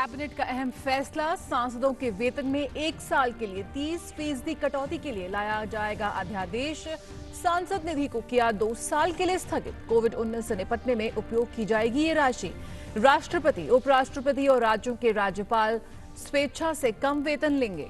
Cabinet का अहम फैसला, सांसदों के वेतन में 1 साल के लिए 30% कटौती के लिए लाया जाएगा अध्यादेश। सांसद निधि को किया 2 साल के लिए स्थगित। कोविड-19 से निपटने में उपयोग की जाएगी ये राशि। राष्ट्रपति, उपराष्ट्रपति और राज्यों के राज्यपाल स्वेच्छा से कम वेतन लेंगे।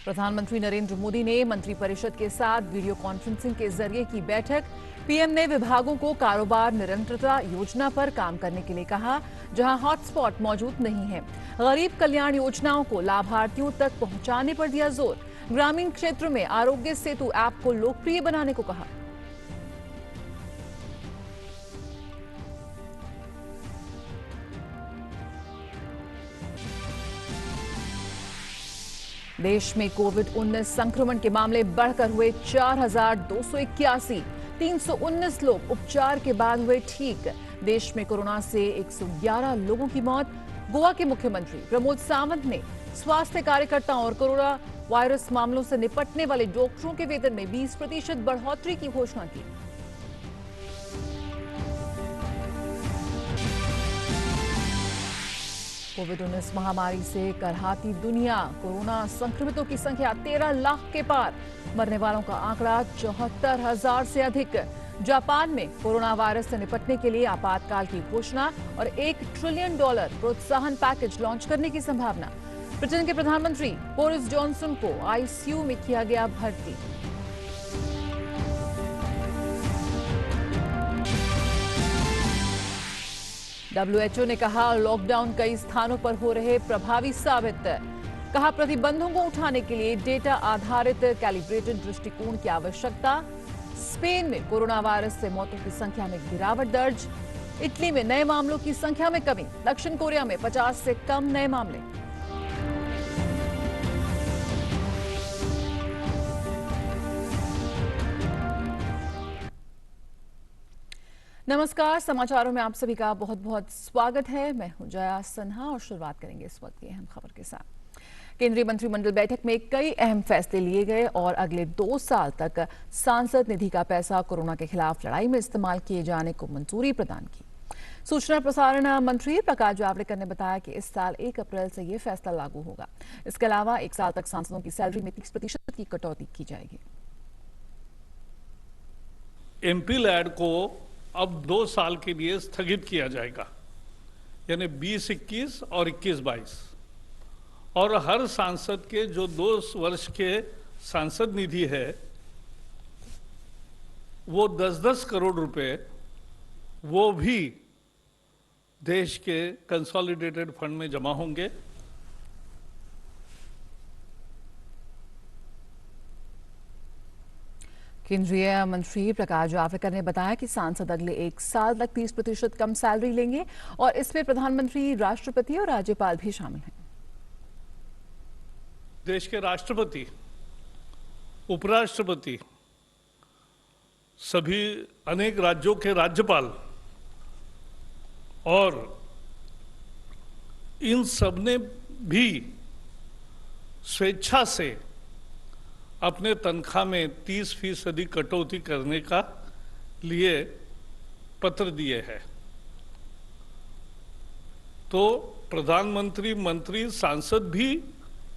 प्रधानमंत्री नरेंद्र मोदी ने मंत्रिपरिषद के साथ वीडियो कॉन्फ्रेंसिंग के जरिए की बैठक। पीएम ने विभागों को कारोबार निरंतरता योजना पर काम करने के लिए कहा, जहां हॉटस्पॉट मौजूद नहीं है। गरीब कल्याण योजनाओं को लाभार्थियों तक पहुंचाने पर दिया जोर। ग्रामीण क्षेत्र में आरोग्य सेतु ऐप को लोकप्रिय बनाने को कहा। देश में कोविड-19 संक्रमण के मामले बढ़कर हुए 4,281। 319 लोग उपचार के बाद हुए ठीक। देश में कोरोना से 111 लोगों की मौत। गोवा के मुख्यमंत्री प्रमोद सावंत ने स्वास्थ्य कार्यकर्ताओं और कोरोना वायरस मामलों से निपटने वाले डॉक्टरों के वेतन में 20% बढ़ोतरी की घोषणा की। कोविड-19 महामारी से करहाती दुनिया। कोरोना संक्रमितों की संख्या 13 लाख के पार। मरने वालों का आंकड़ा 74,000 से अधिक। जापान में कोरोना वायरस से निपटने के लिए आपातकाल की घोषणा और $1 ट्रिलियन प्रोत्साहन पैकेज लॉन्च करने की संभावना। ब्रिटेन के प्रधानमंत्री बोरिस जॉनसन को आईसीयू में किया गया भर्ती। WHO ने कहा, लॉकडाउन कई स्थानों पर हो रहे प्रभावी साबित। कहा, प्रतिबंधों को उठाने के लिए डेटा आधारित कैलिब्रेटेड दृष्टिकोण की आवश्यकता। स्पेन में कोरोना वायरस से मौतों की संख्या में गिरावट दर्ज। इटली में नए मामलों की संख्या में कमी। दक्षिण कोरिया में 50 से कम नए मामले। नमस्कार, समाचारों में आप सभी का बहुत बहुत स्वागत है। मैं हूं जया सिन्हा और शुरुआत करेंगे इस वक्त की अहम खबर के साथ। केंद्रीय मंत्रिमंडल बैठक में कई अहम फैसले लिए गए और अगले 2 साल तक सांसद निधि का पैसा कोरोना के खिलाफ लड़ाई में इस्तेमाल किए जाने को मंजूरी प्रदान की। सूचना प्रसारण मंत्री प्रकाश जावड़ेकर ने बताया कि इस साल 1 अप्रैल से ये फैसला लागू होगा। इसके अलावा 1 साल तक सांसदों की सैलरी में 30% की कटौती की जाएगी। एमपी लैड को अब 2 साल के लिए स्थगित किया जाएगा, यानी 2021 और 21-22, और हर सांसद के जो 2 वर्ष के सांसद निधि है वो 10-10 करोड़ रुपए वो भी देश के कंसोलिडेटेड फंड में जमा होंगे। केंद्रीय मंत्री प्रकाश जावड़ेकर ने बताया कि सांसद अगले 1 साल तक 30% कम सैलरी लेंगे और इसमें प्रधानमंत्री, राष्ट्रपति और राज्यपाल भी शामिल हैं। देश के राष्ट्रपति, उपराष्ट्रपति, सभी अनेक राज्यों के राज्यपाल और इन सब ने भी स्वेच्छा से अपने तनख्वाह में 30% कटौती करने का लिए पत्र दिए हैं। तो प्रधानमंत्री, मंत्री, सांसद भी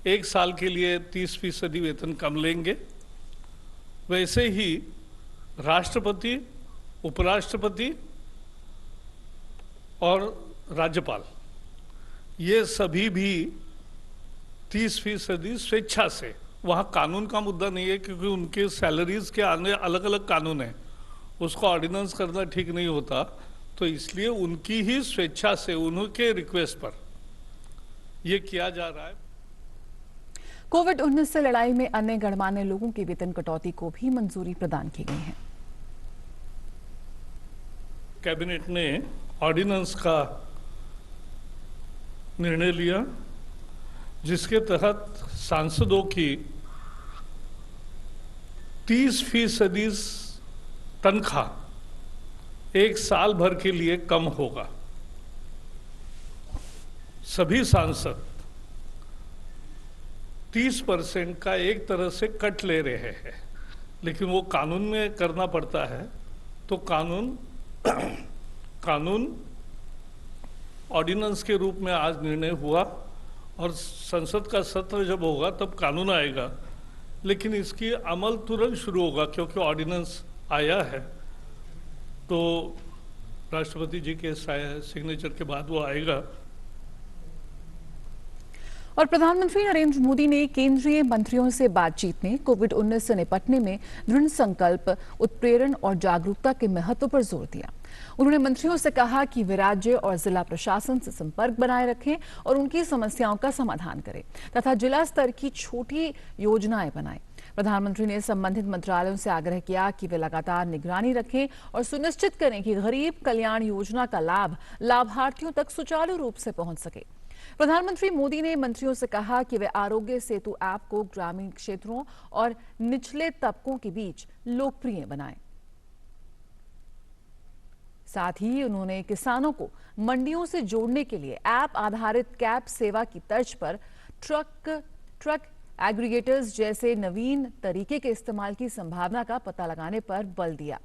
1 साल के लिए 30% वेतन कम लेंगे। वैसे ही राष्ट्रपति, उपराष्ट्रपति और राज्यपाल, ये सभी भी 30% स्वेच्छा से। वहाँ कानून का मुद्दा नहीं है, क्योंकि उनके सैलरीज के आने अलग अलग कानून है, उसको ऑर्डिनेंस करना ठीक नहीं होता। तो इसलिए उनकी ही स्वेच्छा से, उनके रिक्वेस्ट पर यह किया जा रहा है। कोविड-19 से लड़ाई में अन्य गणमान्य लोगों की वेतन कटौती को भी मंजूरी प्रदान की गई है। कैबिनेट ने ऑर्डिनेंस का निर्णय लिया, जिसके तहत सांसदों की 30% तनख्वाह 1 साल भर के लिए कम होगा। सभी सांसद 30% का एक तरह से कट ले रहे हैं, लेकिन वो कानून में करना पड़ता है, तो कानून ऑर्डिनेंस के रूप में आज निर्णय हुआ और संसद का सत्र जब होगा तब कानून आएगा, लेकिन इसकी अमल तुरंत शुरू होगा क्योंकि ऑर्डिनेंस आया है। तो राष्ट्रपति जी के सिग्नेचर के बाद वो आएगा। और प्रधानमंत्री नरेंद्र मोदी ने केंद्रीय मंत्रियों से बातचीत में कोविड-19 से निपटने में दृढ़ संकल्प, उत्प्रेरण और जागरूकता के महत्व पर जोर दिया। उन्होंने मंत्रियों से कहा कि वे राज्य और जिला प्रशासन से संपर्क बनाए रखें और उनकी समस्याओं का समाधान करें तथा जिला स्तर की छोटी योजनाएं बनाएं। प्रधानमंत्री ने संबंधित मंत्रालयों से आग्रह किया कि वे लगातार निगरानी रखें और सुनिश्चित करें कि गरीब कल्याण योजना का लाभ लाभार्थियों तक सुचारू रूप से पहुंच सके। प्रधानमंत्री मोदी ने मंत्रियों से कहा कि वे आरोग्य सेतु ऐप को ग्रामीण क्षेत्रों और निचले तबकों के बीच लोकप्रिय बनाएं। साथ ही उन्होंने किसानों को मंडियों से जोड़ने के लिए ऐप आधारित कैब सेवा की तर्ज पर ट्रक एग्रीगेटर्स जैसे नवीन तरीके के इस्तेमाल की संभावना का पता लगाने पर बल दिया।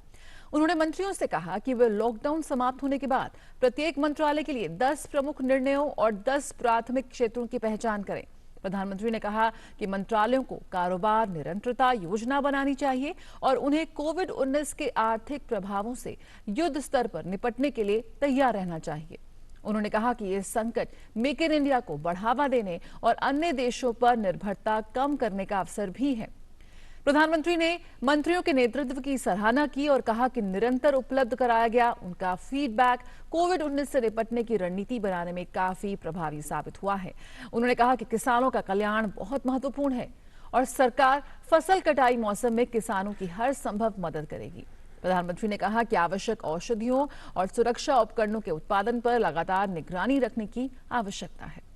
उन्होंने मंत्रियों से कहा कि वे लॉकडाउन समाप्त होने के बाद प्रत्येक मंत्रालय के लिए 10 प्रमुख निर्णयों और 10 प्राथमिक क्षेत्रों की पहचान करें। प्रधानमंत्री ने कहा कि मंत्रालयों को कारोबार निरंतरता योजना बनानी चाहिए और उन्हें कोविड-19 के आर्थिक प्रभावों से युद्ध स्तर पर निपटने के लिए तैयार रहना चाहिए। उन्होंने कहा कि यह संकट मेक इन इंडिया को बढ़ावा देने और अन्य देशों पर निर्भरता कम करने का अवसर भी है। प्रधानमंत्री ने मंत्रियों के नेतृत्व की सराहना की और कहा कि निरंतर उपलब्ध कराया गया उनका फीडबैक कोविड-19 से निपटने की रणनीति बनाने में काफी प्रभावी साबित हुआ है। उन्होंने कहा कि किसानों का कल्याण बहुत महत्वपूर्ण है और सरकार फसल कटाई मौसम में किसानों की हर संभव मदद करेगी। प्रधानमंत्री ने कहा कि आवश्यक औषधियों और सुरक्षा उपकरणों के उत्पादन पर लगातार निगरानी रखने की आवश्यकता है।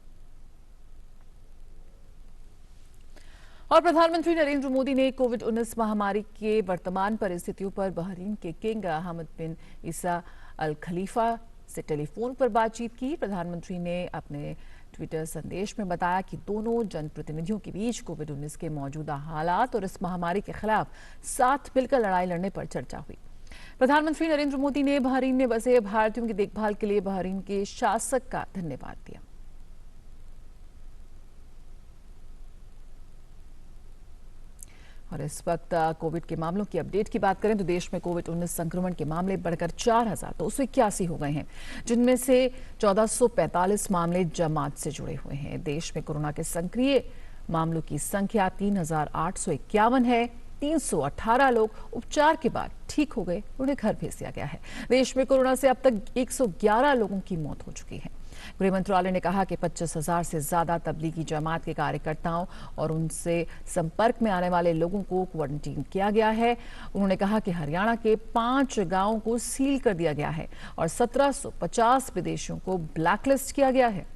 और प्रधानमंत्री नरेंद्र मोदी ने कोविड-19 महामारी के वर्तमान परिस्थितियों पर बहरीन के किंग अहमद बिन ईसा अल खलीफा से टेलीफोन पर बातचीत की। प्रधानमंत्री ने अपने ट्विटर संदेश में बताया कि दोनों जनप्रतिनिधियों के बीच कोविड-19 के मौजूदा हालात और इस महामारी के खिलाफ साथ मिलकर लड़ाई लड़ने पर चर्चा हुई। प्रधानमंत्री नरेंद्र मोदी ने बहरीन में बसे भारतीयों की देखभाल के लिए बहरीन के शासक का धन्यवाद दिया। और इस वक्त कोविड के मामलों की अपडेट की बात करें तो देश में कोविड-19 संक्रमण के मामले बढ़कर 4,281 हो गए हैं, जिनमें से 1,445 मामले जमात से जुड़े हुए हैं। देश में कोरोना के सक्रिय मामलों की संख्या 3,851 है। 318 लोग उपचार के बाद ठीक हो गए, उन्हें घर भेज दिया गया है। देश में कोरोना से अब तक 111 लोगों की मौत हो चुकी है। गृह मंत्रालय ने कहा कि 25,000 से ज्यादा तबलीगी जमात के कार्यकर्ताओं और उनसे संपर्क में आने वाले लोगों को क्वारंटीन किया गया है। उन्होंने कहा कि हरियाणा के 5 गांवों को सील कर दिया गया है और 1750 विदेशियों को ब्लैकलिस्ट किया गया है।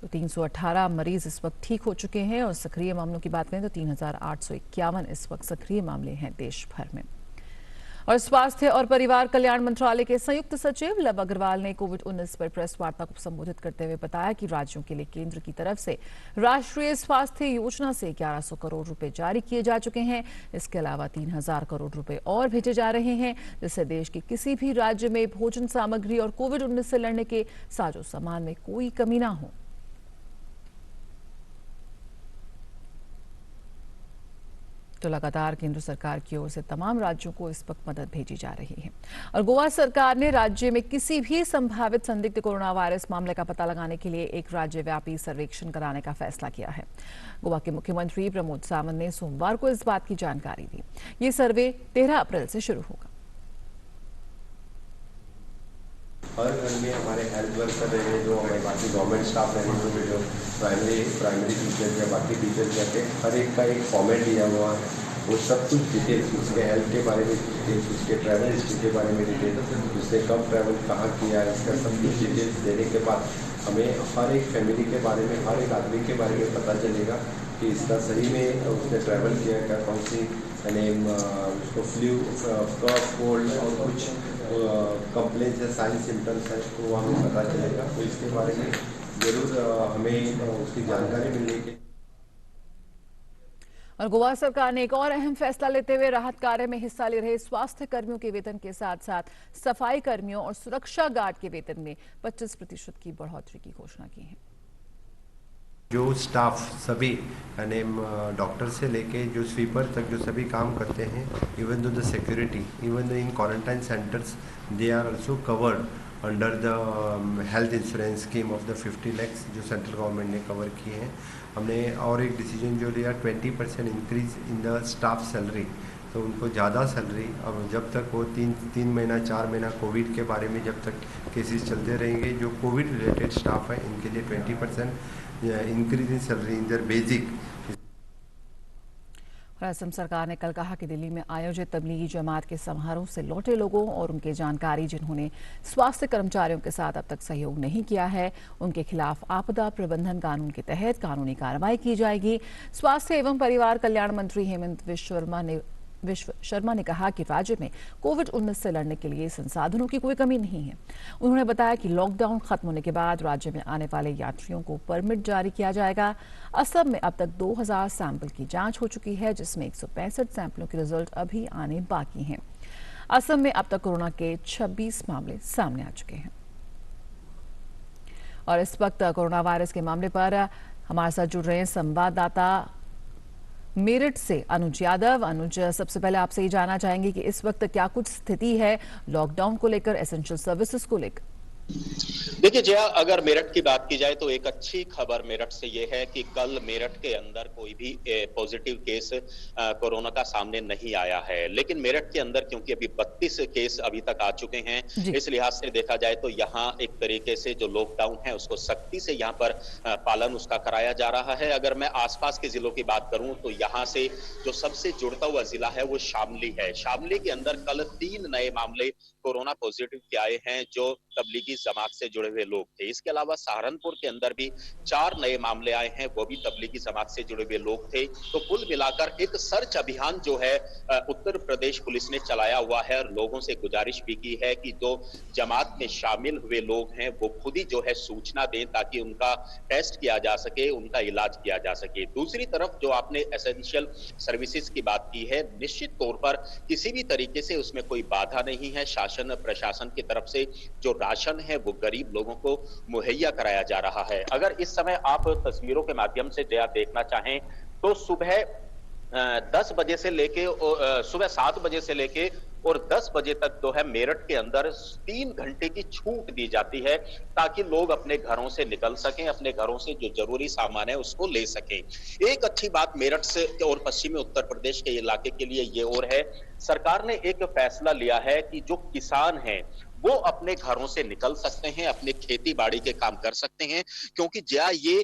तो 318 मरीज इस वक्त ठीक हो चुके हैं और सक्रिय मामलों की बात करें तो 3,851 इस वक्त सक्रिय मामले हैं देश भर में। और स्वास्थ्य और परिवार कल्याण मंत्रालय के संयुक्त सचिव लव अग्रवाल ने कोविड-19 पर प्रेस वार्ता को संबोधित करते हुए बताया कि राज्यों के लिए केंद्र की तरफ से राष्ट्रीय स्वास्थ्य योजना से 1100 करोड़ रुपए जारी किए जा चुके हैं। इसके अलावा 3,000 करोड़ रुपए और भेजे जा रहे हैं, जिससे देश के किसी भी राज्य में भोजन सामग्री और कोविड-19 से लड़ने के साजो सामान में कोई कमी ना हो। तो लगातार केंद्र सरकार की ओर से तमाम राज्यों को इस वक्त मदद भेजी जा रही है। और गोवा सरकार ने राज्य में किसी भी संभावित संदिग्ध कोरोना वायरस मामले का पता लगाने के लिए एक राज्यव्यापी सर्वेक्षण कराने का फैसला किया है। गोवा के मुख्यमंत्री प्रमोद सावंत ने सोमवार को इस बात की जानकारी दी। ये सर्वे 13 अप्रैल से शुरू होगा। हर घर में हमारे हेल्थ वर्कर रहे, जो हमारे बाकी गवर्नमेंट स्टाफ रहे, जो प्राइमरी टीचर्स या बाकी टीचर्स जाके हर एक का एक फॉर्मेट दिया हुआ है। वो सब कुछ डिटेल्स, उसके हेल्थ के बारे में डिटेल्स, उसके ट्रैवल हिस्ट्री के बारे में डिटेल्स, उसने कब ट्रैवल कहाँ किया, इसका सब कुछ डिटेल्स देने के बाद हमें हर एक फैमिली के बारे में, हर एक आदमी के बारे में पता चलेगा कि इसका सही में उसने ट्रैवल किया क्या, कौन सी यानी उसको फ्लू, कफ, कोल्ड और कुछ कंप्लेंट्स या साइन सिम्टम्स है तो वो हमें पता चलेगा। तो इसके बारे में जरूर हमें उसकी जानकारी मिलने के। और गोवा सरकार ने एक और अहम फैसला लेते हुए राहत कार्य में हिस्सा ले रहे स्वास्थ्य कर्मियों के वेतन के साथ साथ सफाई कर्मियों और सुरक्षा गार्ड के वेतन में 25% की बढ़ोतरी की घोषणा की है। जो स्टाफ सभी यानी डॉक्टर से लेके जो स्वीपर तक जो सभी काम करते हैं, even though the security, even in quarantine centres, they are also covered under the health insurance scheme of the 50 lakhs जो सेंट्रल गवर्नमेंट ने कवर किए हैं। हमने और एक डिसीजन जो लिया 20% increase in the staff salary, तो उनको ज़्यादा सैलरी अब जब तक वो तीन महीना 4 महीना कोविड के बारे में जब तक केसेस चलते रहेंगे, जो कोविड रिलेटेड स्टाफ है इनके लिए 20% increase in salary in their basic. Assam सरकार ने कल कहा कि दिल्ली में आयोजित तबलीगी जमात के समारोह से लौटे लोगों और उनके जानकारी जिन्होंने स्वास्थ्य कर्मचारियों के साथ अब तक सहयोग नहीं किया है, उनके खिलाफ आपदा प्रबंधन कानून के तहत कानूनी कार्रवाई की जाएगी। स्वास्थ्य एवं परिवार कल्याण मंत्री हेमंत विश्व शर्मा ने कहा कि राज्य में कोविड-19 से लड़ने के लिए संसाधनों की कोई कमी नहीं है। उन्होंने बताया कि लॉकडाउन खत्म होने के बाद राज्य में आने वाले यात्रियों को परमिट जारी किया जाएगा। असम में अब तक 2000 सैंपल की जांच हो चुकी है, जिसमें 165 सैंपलों के रिजल्ट अभी आने बाकी हैं। असम में अब तक कोरोना के 26 मामले सामने आ चुके हैं। और इस वक्त कोरोना वायरस के मामले पर हमारे साथ जुड़ रहे हैं संवाददाता मेरठ से अनुज यादव। अनुज, सबसे पहले आपसे ये जानना चाहेंगे कि इस वक्त क्या कुछ स्थिति है लॉकडाउन को लेकर, एसेंशियल सर्विसेज को लेकर? देखिए जया, अगर मेरठ की बात की जाए तो एक अच्छी खबर मेरठ से ये है कि कल मेरठ के अंदर कोई भी पॉजिटिव केस कोरोना का सामने नहीं आया है। लेकिन मेरठ के अंदर क्योंकि अभी 32 केस अभी तक आ चुके हैं, इस लिहाज से देखा जाए तो यहाँ एक तरीके से जो लॉकडाउन है उसको सख्ती से यहाँ पर पालन उसका कराया जा रहा है। अगर मैं आसपास के जिलों की बात करूं तो यहाँ से जो सबसे जुड़ता हुआ जिला है वो शामली है। शामली के अंदर कल 3 नए मामले कोरोना पॉजिटिव के आए हैं जो तबलीगी जमात से जुड़े हुए लोग थे। इसके अलावा सहारनपुर के अंदर भी 4 नए मामले आए हैं, वो भी तबलीगी जमात से जुड़े हुए लोग थे। तो कुल मिलाकर एक सर्च अभियान जो है उत्तर प्रदेश पुलिस ने चलाया हुआ है और लोगों से गुजारिश भी की है कि जो जमात में शामिल हुए लोग हैं वो खुद ही जो है सूचना दें ताकि उनका टेस्ट किया जा सके, उनका इलाज किया जा सके। दूसरी तरफ जो आपने एसेंशियल सर्विसेज की बात की है, निश्चित तौर पर किसी भी तरीके से उसमें कोई बाधा नहीं है। शासन प्रशासन की तरफ से जो राशन है वो गरीब लोगों को मुहैया कराया जा रहा है। अगर इस समय आप तस्वीरों के माध्यम से जया देखना चाहें तो सुबह 10 बजे से लेके सुबह 7 बजे से लेके और 10 बजे तक जो है मेरठ के अंदर 3 घंटे की छूट दी जाती है ताकि लोग अपने घरों से निकल सकें, अपने घरों से जो जरूरी सामान है उसको ले सकें। एक अच्छी बात मेरठ से और पश्चिमी उत्तर प्रदेश के इलाके के लिए ये और है, सरकार ने एक फैसला लिया है कि जो किसान हैं वो अपने घरों से निकल सकते हैं, अपने खेती बाड़ी के काम कर सकते हैं, क्योंकि जया ये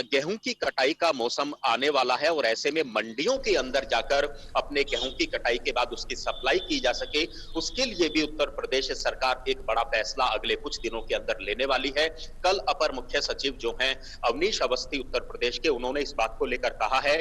गेहूं की कटाई का मौसम आने वाला है और ऐसे में मंडियों के अंदर जाकर अपने गेहूं की कटाई के बाद उसकी सप्लाई की जा सके, उसके लिए भी उत्तर प्रदेश सरकार एक बड़ा फैसला अगले कुछ दिनों के अंदर लेने वाली है। कल अपर मुख्य सचिव जो हैं अवनीश अवस्थी उत्तर प्रदेश के, उन्होंने इस बात को लेकर कहा है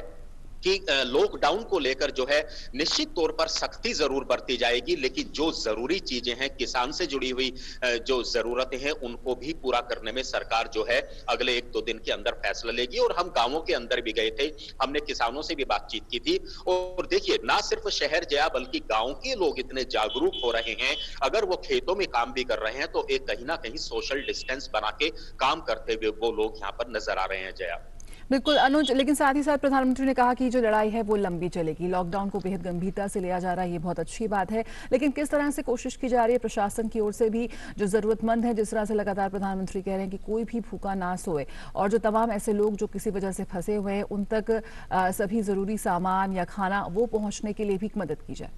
कि लॉकडाउन को लेकर जो है निश्चित तौर पर सख्ती जरूर बरती जाएगी, लेकिन जो जरूरी चीजें हैं, किसान से जुड़ी हुई जो जरूरतें हैं उनको भी पूरा करने में सरकार जो है अगले 1-2 दिन के अंदर फैसला लेगी। और हम गांवों के अंदर भी गए थे, हमने किसानों से भी बातचीत की थी और देखिए ना सिर्फ शहर जया बल्कि गांव के लोग इतने जागरूक हो रहे हैं, अगर वो खेतों में काम भी कर रहे हैं तो एक कहीं ना कहीं सोशल डिस्टेंस बना के काम करते हुए वो लोग यहाँ पर नजर आ रहे हैं। जया बिल्कुल अनुज, लेकिन साथ ही साथ प्रधानमंत्री ने कहा कि जो लड़ाई है वो लंबी चलेगी, लॉकडाउन को बेहद गंभीरता से लिया जा रहा है, ये बहुत अच्छी बात है। लेकिन किस तरह से कोशिश की जा रही है प्रशासन की ओर से भी, जो जरूरतमंद है, जिस तरह से लगातार प्रधानमंत्री कह रहे हैं कि कोई भी भूखा ना सोए, और जो तमाम ऐसे लोग जो किसी वजह से फंसे हुए हैं उन तक सभी जरूरी सामान या खाना वो पहुंचने के लिए भी मदद की जाए?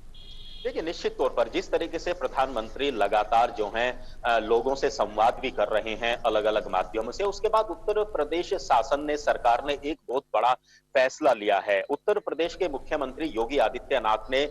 देखिए निश्चित तौर पर जिस तरीके से प्रधानमंत्री लगातार जो हैं लोगों से संवाद भी कर रहे हैं अलग अलग माध्यमों से, उसके बाद उत्तर प्रदेश शासन ने, सरकार ने एक बहुत बड़ा फैसला लिया है। उत्तर प्रदेश के मुख्यमंत्री योगी आदित्यनाथ ने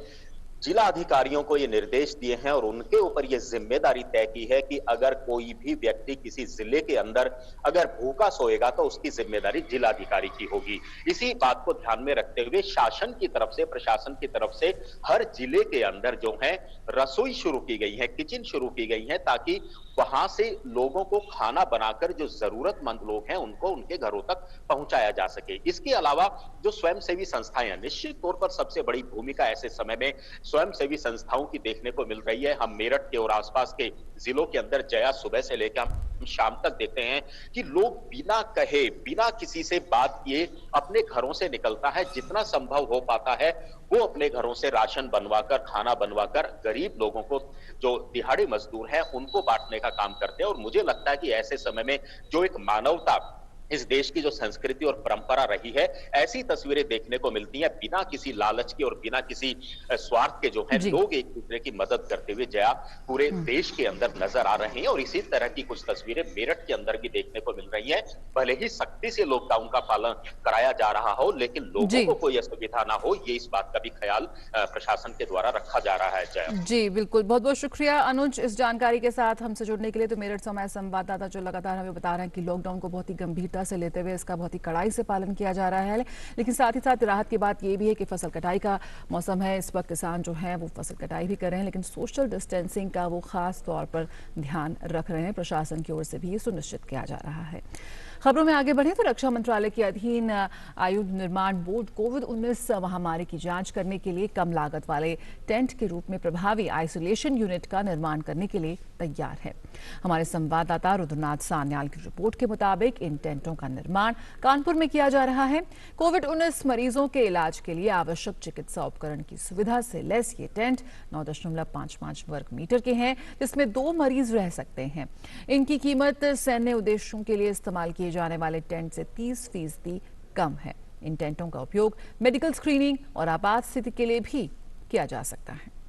जिला अधिकारियों को ये निर्देश दिए हैं और उनके ऊपर ये जिम्मेदारी तय की है कि अगर कोई भी व्यक्ति किसी जिले के अंदर अगर भूखा सोएगा तो उसकी जिम्मेदारी जिलाधिकारी की होगी। इसी बात को ध्यान में रखते हुए शासन की तरफ से, प्रशासन की तरफ से हर जिले के अंदर जो है रसोई शुरू की गई है, किचन शुरू की गई है, ताकि वहां से लोगों को खाना बनाकर जो जरूरतमंद लोग हैं उनको उनके घरों तक पहुंचाया जा सके। इसके अलावा जो स्वयंसेवी संस्थाएं हैं, निश्चित तौर पर सबसे बड़ी भूमिका ऐसे समय में स्वयंसेवी संस्थाओं की देखने को मिल रही है। हम मेरठ के और आसपास के जिलों के अंदर जया सुबह से लेकर हम शाम तक देखते हैं कि लोग बिना कहे, बिना किसी से बात किए अपने घरों से निकलता है, जितना संभव हो पाता है वो अपने घरों से राशन बनवाकर, खाना बनवाकर गरीब लोगों को, जो दिहाड़ी मजदूर हैं, उनको बांटने का काम करते हैं। और मुझे लगता है कि ऐसे समय में जो एक मानवता, इस देश की जो संस्कृति और परंपरा रही है, ऐसी तस्वीरें देखने को मिलती हैं बिना किसी लालच के और बिना किसी स्वार्थ के। जो है लोग एक दूसरे की मदद करते हुए जया पूरे देश के अंदर नजर आ रहे हैं। और इसी तरह की कुछ तस्वीरें मेरठ के अंदर भी देखने को मिल रही है। भले ही सख्ती से लॉकडाउन का पालन कराया जा रहा हो, लेकिन लोगों को कोई असुविधा ना हो, ये इस बात का भी ख्याल प्रशासन के द्वारा रखा जा रहा है। जया जी बिल्कुल, बहुत बहुत शुक्रिया अनुज इस जानकारी के साथ हमसे जुड़ने के लिए। तो मेरठ से हमारे संवाददाता जो लगातार हमें बता रहे हैं कि लॉकडाउन को बहुत ही गंभीरता से लेते हुए इसका बहुत ही कड़ाई से पालन किया जा रहा है, लेकिन साथ ही साथ राहत की बात यह भी है कि फसल कटाई का मौसम है। इस वक्त किसान जो है वो फसल कटाई भी कर रहे हैं, लेकिन सोशल डिस्टेंसिंग का वो खास तौर पर ध्यान रख रहे हैं। प्रशासन की ओर से भी ये सुनिश्चित किया जा रहा है। खबरों में आगे बढ़े तो रक्षा मंत्रालय के अधीन आयुध निर्माण बोर्ड कोविड-19 महामारी की जांच करने के लिए कम लागत वाले टेंट के रूप में प्रभावी आइसोलेशन यूनिट का निर्माण करने के लिए तैयार है। हमारे संवाददाता रुद्रनाथ सान्याल की रिपोर्ट के मुताबिक इन टेंटों का निर्माण कानपुर में किया जा रहा है। कोविड-19 मरीजों के इलाज के लिए आवश्यक चिकित्सा उपकरण की सुविधा से लैस ये टेंट 9.55 वर्ग मीटर के हैं, जिसमें 2 मरीज रह सकते हैं। इनकी कीमत सैन्य उद्देश्यों के लिए इस्तेमाल किए जाने वाले टेंट से 30% कम है। इन टेंटों का उपयोग मेडिकल स्क्रीनिंग और आपात स्थिति के लिए भी किया जा सकता है।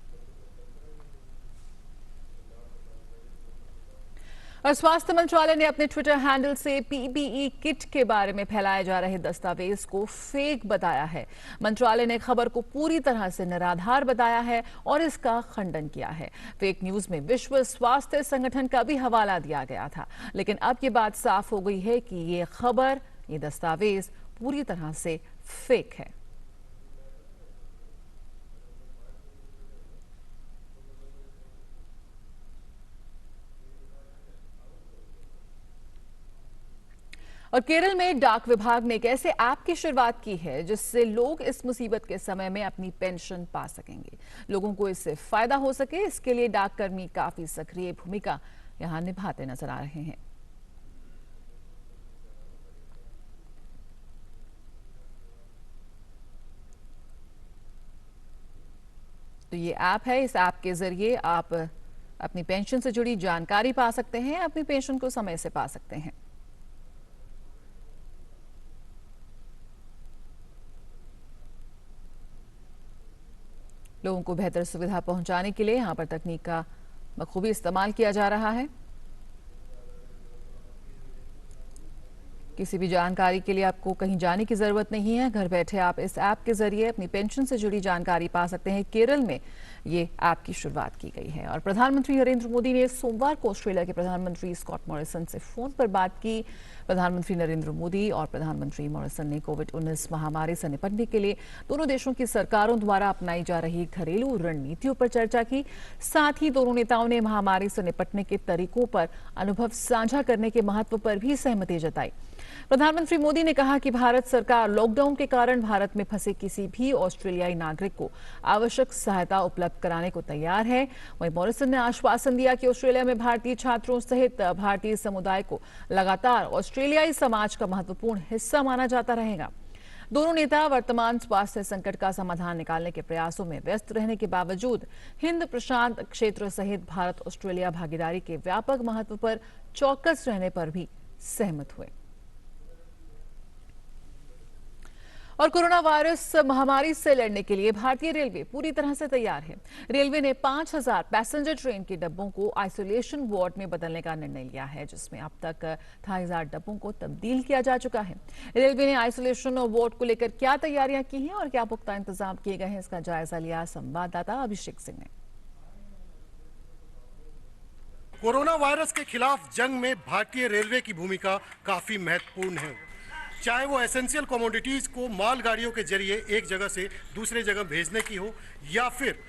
और स्वास्थ्य मंत्रालय ने अपने ट्विटर हैंडल से पीपीई किट के बारे में फैलाए जा रहे दस्तावेज को फेक बताया है। मंत्रालय ने खबर को पूरी तरह से निराधार बताया है और इसका खंडन किया है। फेक न्यूज में विश्व स्वास्थ्य संगठन का भी हवाला दिया गया था, लेकिन अब ये बात साफ हो गई है कि ये खबर, ये दस्तावेज पूरी तरह से फेक है। और केरल में डाक विभाग ने एक ऐसे ऐप की शुरुआत की है जिससे लोग इस मुसीबत के समय में अपनी पेंशन पा सकेंगे। लोगों को इससे फायदा हो सके, इसके लिए डाककर्मी काफी सक्रिय भूमिका यहां निभाते नजर आ रहे हैं। तो ये ऐप है, इस ऐप के जरिए आप अपनी पेंशन से जुड़ी जानकारी पा सकते हैं, अपनी पेंशन को समय से पा सकते हैं। लोगों को बेहतर सुविधा पहुंचाने के लिए यहां पर तकनीक का बखूबी इस्तेमाल किया जा रहा है। किसी भी जानकारी के लिए आपको कहीं जाने की जरूरत नहीं है, घर बैठे आप इस ऐप के जरिए अपनी पेंशन से जुड़ी जानकारी पा सकते हैं। केरल में ये ऐप की शुरुआत की गई है और प्रधानमंत्री नरेंद्र मोदी ने सोमवार को ऑस्ट्रेलिया के प्रधानमंत्री स्कॉट मॉरिसन से फोन पर बात की। प्रधानमंत्री नरेंद्र मोदी और प्रधानमंत्री मॉरिसन ने कोविड-19 महामारी से निपटने के लिए दोनों देशों की सरकारों द्वारा अपनाई जा रही घरेलू रणनीतियों पर चर्चा की। साथ ही दोनों नेताओं ने महामारी से निपटने के तरीकों पर अनुभव साझा करने के महत्व पर भी सहमति जताई। प्रधानमंत्री मोदी ने कहा कि भारत सरकार लॉकडाउन के कारण भारत में फंसे किसी भी ऑस्ट्रेलियाई नागरिक को आवश्यक सहायता उपलब्ध कराने को तैयार है। वहीं मॉरिसन ने आश्वासन दिया कि ऑस्ट्रेलिया में भारतीय छात्रों सहित भारतीय समुदाय को लगातार ऑस्ट्रेलियाई समाज का महत्वपूर्ण हिस्सा माना जाता रहेगा। दोनों नेता वर्तमान स्वास्थ्य संकट का समाधान निकालने के प्रयासों में व्यस्त रहने के बावजूद हिंद प्रशांत क्षेत्र सहित भारत ऑस्ट्रेलिया भागीदारी के व्यापक महत्व पर चौकस रहने पर भी सहमत हुए। और कोरोना वायरस महामारी से लड़ने के लिए भारतीय रेलवे पूरी तरह से तैयार है। रेलवे ने 5000 पैसेंजर ट्रेन के डब्बों को आइसोलेशन वार्ड में बदलने का निर्णय लिया है, जिसमें अब तक 2500 डब्बों को तब्दील किया जा चुका है। रेलवे ने आइसोलेशन वार्ड को लेकर क्या तैयारियां की हैं और क्या पुख्ता इंतजाम किए गए हैं, इसका जायजा लिया संवाददाता अभिषेक सिंह ने। कोरोना वायरस के खिलाफ जंग में भारतीय रेलवे की भूमिका काफी महत्वपूर्ण है। चाहे वो एसेंशियल कमोडिटीज को मालगाड़ियों के जरिए एक जगह से दूसरे जगह भेजने की हो या फिर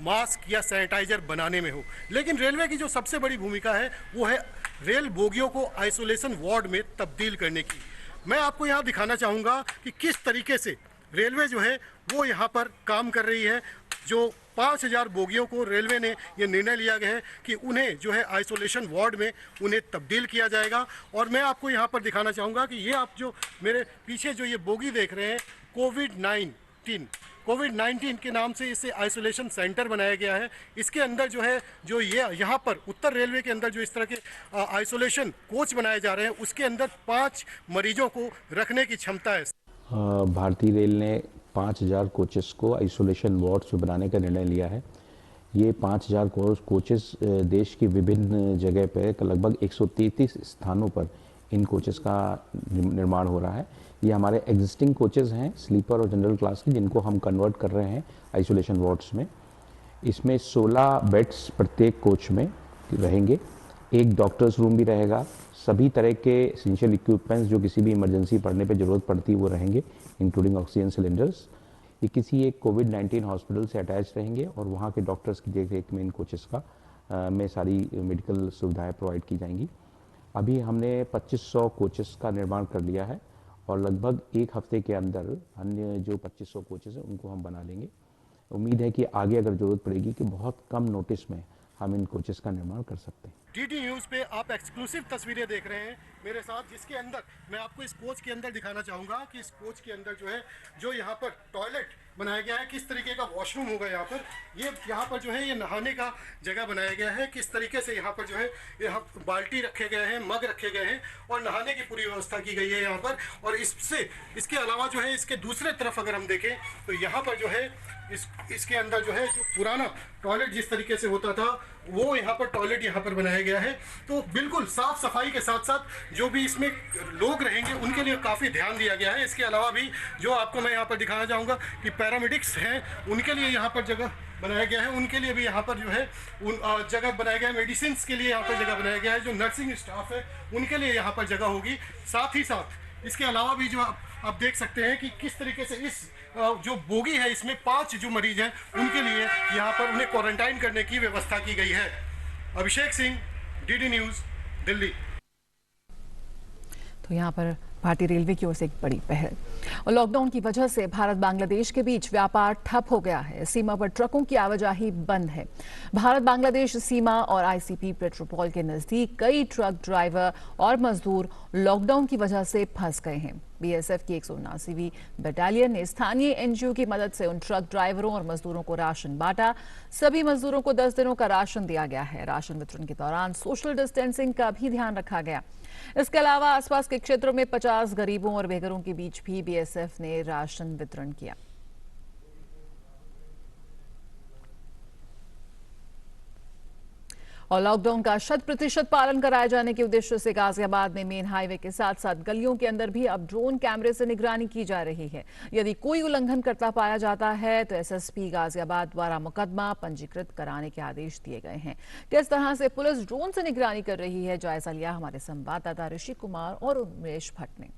मास्क या सैनिटाइजर बनाने में हो, लेकिन रेलवे की जो सबसे बड़ी भूमिका है वो है रेल बोगियों को आइसोलेशन वार्ड में तब्दील करने की। मैं आपको यहाँ दिखाना चाहूँगा कि किस तरीके से रेलवे जो है वो यहाँ पर काम कर रही है। जो 5000 बोगियों को रेलवे ने ये निर्णय लिया गया है कि उन्हें जो है आइसोलेशन वार्ड में उन्हें तब्दील किया जाएगा। और मैं आपको यहाँ पर दिखाना चाहूँगा कि ये आप जो मेरे पीछे जो ये बोगी देख रहे हैं, कोविड-19 के नाम से इसे आइसोलेशन सेंटर बनाया गया है। इसके अंदर जो है जो ये यहाँ पर उत्तर रेलवे के अंदर जो इस तरह के आइसोलेशन कोच बनाए जा रहे हैं, उसके अंदर 5 मरीजों को रखने की क्षमता है। भारतीय रेल ने 5000 कोचेस को आइसोलेशन वार्ड्स में बनाने का निर्णय लिया है। ये 5000 कोचेस देश की विभिन्न जगह पर लगभग 133 स्थानों पर इन कोचेस का निर्माण हो रहा है। ये हमारे एग्जिस्टिंग कोचेस हैं स्लीपर और जनरल क्लास के, जिनको हम कन्वर्ट कर रहे हैं आइसोलेशन वार्ड्स में। इसमें 16 बेड्स प्रत्येक कोच में रहेंगे, एक डॉक्टर्स रूम भी रहेगा, सभी तरह के एसेंशियल इक्विपमेंट्स जो किसी भी इमरजेंसी पड़ने पे ज़रूरत पड़ती है वो रहेंगे, इंक्लूडिंग ऑक्सीजन सिलेंडर्स। ये किसी एक कोविड-19 हॉस्पिटल से अटैच रहेंगे और वहाँ के डॉक्टर्स की देखरेख में इन कोचेस का में सारी मेडिकल सुविधाएं प्रोवाइड की जाएंगी। अभी हमने 2500 कोचेस का निर्माण कर लिया है और लगभग एक हफ्ते के अंदर अन्य जो 2500 कोचेस हैं उनको हम बना लेंगे। उम्मीद है कि आगे अगर ज़रूरत पड़ेगी कि बहुत कम नोटिस में हम इन कोचेस का निर्माण कर सकते हैं। डीडी न्यूज़ पे आप एक्सक्लूसिव तस्वीरें देख रहे हैं मेरे साथ, जिसके अंदर मैं आपको इस कोच के अंदर दिखाना चाहूँगा कि इस कोच के अंदर जो है जो यहाँ पर टॉयलेट बनाया गया है, किस तरीके का वॉशरूम होगा यहाँ पर। ये यहाँ पर जो है ये नहाने का जगह बनाया गया है, किस तरीके से यहाँ पर जो है यहाँ बाल्टी रखे गए हैं, मग रखे गए हैं और नहाने की पूरी व्यवस्था की गई है यहाँ पर। और इसके अलावा जो है इसके दूसरे तरफ अगर हम देखें तो यहाँ पर जो है इसके अंदर जो है जो पुराना टॉयलेट जिस तरीके से होता था वो यहाँ पर टॉयलेट यहाँ पर बनाया गया है। तो बिल्कुल साफ सफाई के साथ साथ जो भी इसमें लोग रहेंगे उनके लिए काफ़ी ध्यान दिया गया है। इसके अलावा भी जो आपको मैं यहाँ पर दिखाना चाहूँगा कि पैरामेडिक्स हैं, उनके लिए यहाँ पर जगह बनाया गया है, उनके लिए भी यहाँ पर जो है जगह बनाया गया है। मेडिसिन के लिए यहाँ पर जगह बनाया गया है, जो नर्सिंग स्टाफ है उनके लिए यहाँ पर जगह होगी। साथ ही साथ इसके अलावा भी जो आप देख सकते हैं कि किस तरीके से इस जो बोगी है इसमें 5 जो मरीज हैं उनके लिए यहाँ पर उन्हें क्वारंटाइन करने की व्यवस्था की गई है। Abhishek Singh, DD news, Delhi. तो यहाँ पर भारतीय रेलवे की ओर से एक बड़ी पहल। और लॉकडाउन की वजह से भारत बांग्लादेश के बीच व्यापार ठप हो गया है। सीमा पर ट्रकों की आवाजाही बंद है। भारत बांग्लादेश सीमा और आईसीपी पेट्रोपोल के नजदीक कई ट्रक ड्राइवर और मजदूर लॉकडाउन की वजह से फंस गए हैं। बीएसएफ की 179वीं बटालियन ने स्थानीय एनजीओ की मदद से उन ट्रक ड्राइवरों और मजदूरों को राशन बांटा। सभी मजदूरों को 10 दिनों का राशन दिया गया है। राशन वितरण के दौरान सोशल डिस्टेंसिंग का भी ध्यान रखा गया। इसके अलावा आसपास के क्षेत्रों में 50 गरीबों और बेघरों के बीच भी बीएसएफ ने राशन वितरण किया। और लॉकडाउन का 100% पालन कराए जाने के उद्देश्य से गाजियाबाद में मेन हाईवे के साथ साथ गलियों के अंदर भी अब ड्रोन कैमरे से निगरानी की जा रही है। यदि कोई उल्लंघन करता पाया जाता है तो एसएसपी गाजियाबाद द्वारा मुकदमा पंजीकृत कराने के आदेश दिए गए हैं। किस तरह से पुलिस ड्रोन से निगरानी कर रही है, जायजा लिया हमारे संवाददाता ऋषि कुमार और उमेश भट्ट ने।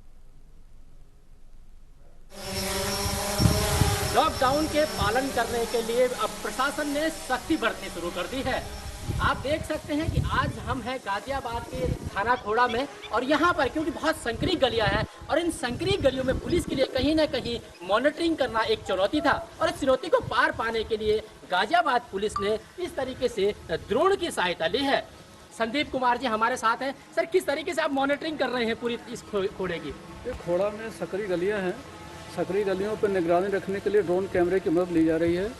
लॉकडाउन के पालन करने के लिए अब प्रशासन ने सख्ती बरतनी शुरू कर दी है। आप देख सकते हैं कि आज हम हैं गाजियाबाद के थाना खोड़ा में और यहाँ पर क्योंकि बहुत संकरी गलियां हैं और इन संकरी गलियों में पुलिस के लिए कहीं ना कहीं मॉनिटरिंग करना एक चुनौती था और इस चुनौती को पार पाने के लिए गाजियाबाद पुलिस ने इस तरीके से ड्रोन की सहायता ली है। संदीप कुमार जी हमारे साथ हैं। सर, किस तरीके से आप मॉनिटरिंग कर रहे हैं पूरी इस खोड़े की? खोड़ा में सकरी गलियाँ हैं, सकरी गलियों पर निगरानी रखने के लिए ड्रोन कैमरे की मदद ली जा रही है।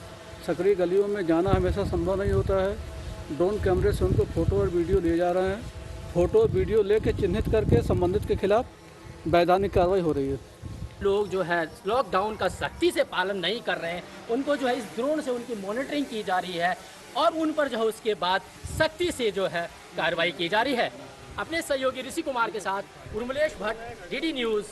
सकरी गलियों में जाना हमेशा संभव नहीं होता है। ड्रोन कैमरे से उनको फ़ोटो और वीडियो लिए जा रहे हैं। फ़ोटो वीडियो लेके चिन्हित करके संबंधित के खिलाफ वैधानिक कार्रवाई हो रही है। लोग जो है लॉकडाउन का सख्ती से पालन नहीं कर रहे हैं, उनको जो है इस ड्रोन से उनकी मॉनिटरिंग की जा रही है और उन पर जो है उसके बाद सख्ती से जो है कार्रवाई की जा रही है। अपने सहयोगी ऋषि कुमार के साथ उर्मिलेश भट्ट, डीडी न्यूज़।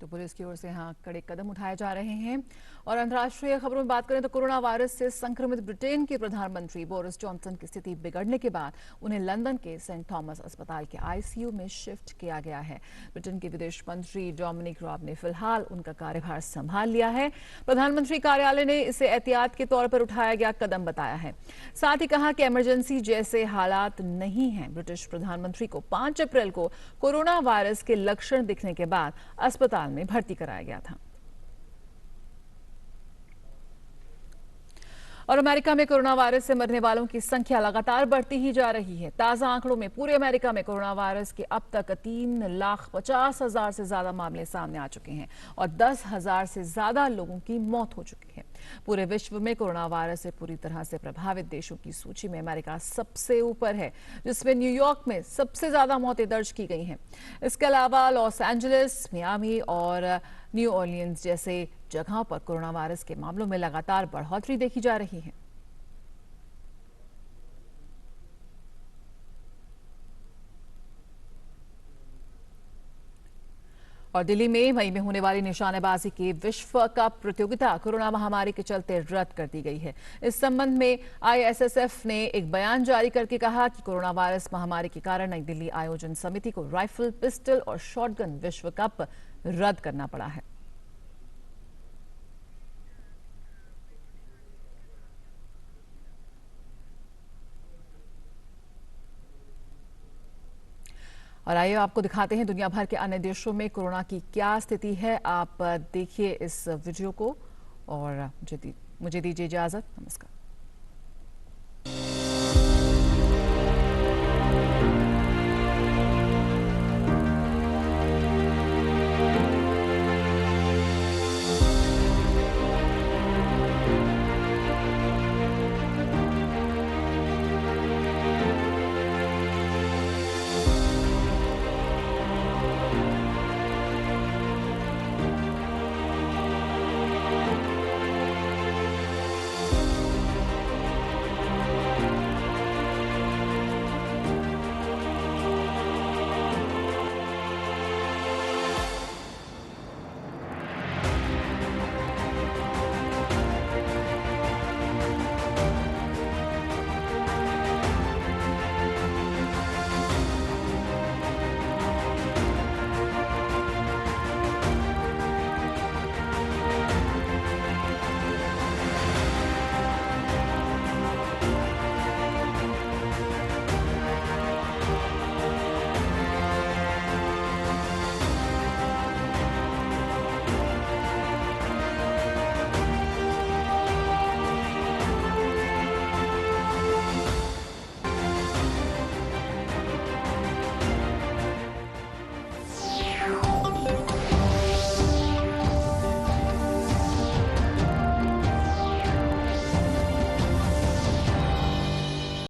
तो पुलिस की ओर से यहाँ कड़े कदम उठाए जा रहे हैं। और अंतर्राष्ट्रीय खबरों में बात करें तो कोरोना वायरस से संक्रमित ब्रिटेन के प्रधानमंत्री बोरिस जॉनसन की स्थिति बिगड़ने के बाद उन्हें लंदन के सेंट थॉमस अस्पताल के आईसीयू में शिफ्ट किया गया है। ब्रिटेन के विदेश मंत्री डोमिनिक रॉब ने फिलहाल उनका कार्यभार संभाल लिया है। प्रधानमंत्री कार्यालय ने इसे एहतियात के तौर पर उठाया गया कदम बताया है। साथ ही कहा कि इमरजेंसी जैसे हालात नहीं हैं। ब्रिटिश प्रधानमंत्री को 5 अप्रैल को कोरोना वायरस के लक्षण दिखने के बाद अस्पताल में भर्ती कराया गया था। और अमेरिका में कोरोना वायरस से मरने वालों की संख्या लगातार बढ़ती ही जा रही है। ताजा आंकड़ों में पूरे अमेरिका में कोरोना वायरस के अब तक 3,50,000 से ज्यादा मामले सामने आ चुके हैं और 10,000 से ज्यादा लोगों की मौत हो चुकी है। पूरे विश्व में कोरोना वायरस से पूरी तरह से प्रभावित देशों की सूची में अमेरिका सबसे ऊपर है, जिसमें न्यूयॉर्क में सबसे ज्यादा मौतें दर्ज की गई हैं। इसके अलावा लॉस एंजलिस, मियामी और न्यू ऑर्लियंस जैसे जगहों पर कोरोना वायरस के मामलों में लगातार बढ़ोतरी देखी जा रही है। और दिल्ली में मई में होने वाली निशानेबाजी की विश्व कप प्रतियोगिता कोरोना महामारी के चलते रद्द कर दी गई है। इस संबंध में आईएसएसएफ ने एक बयान जारी करके कहा कि कोरोना वायरस महामारी के कारण नई दिल्ली आयोजन समिति को राइफल, पिस्टल और शॉटगन विश्व कप रद्द करना पड़ा है। और आइए आपको दिखाते हैं दुनिया भर के अन्य देशों में कोरोना की क्या स्थिति है। आप देखिए इस वीडियो को और मुझे दीजिए इजाजत। नमस्कार।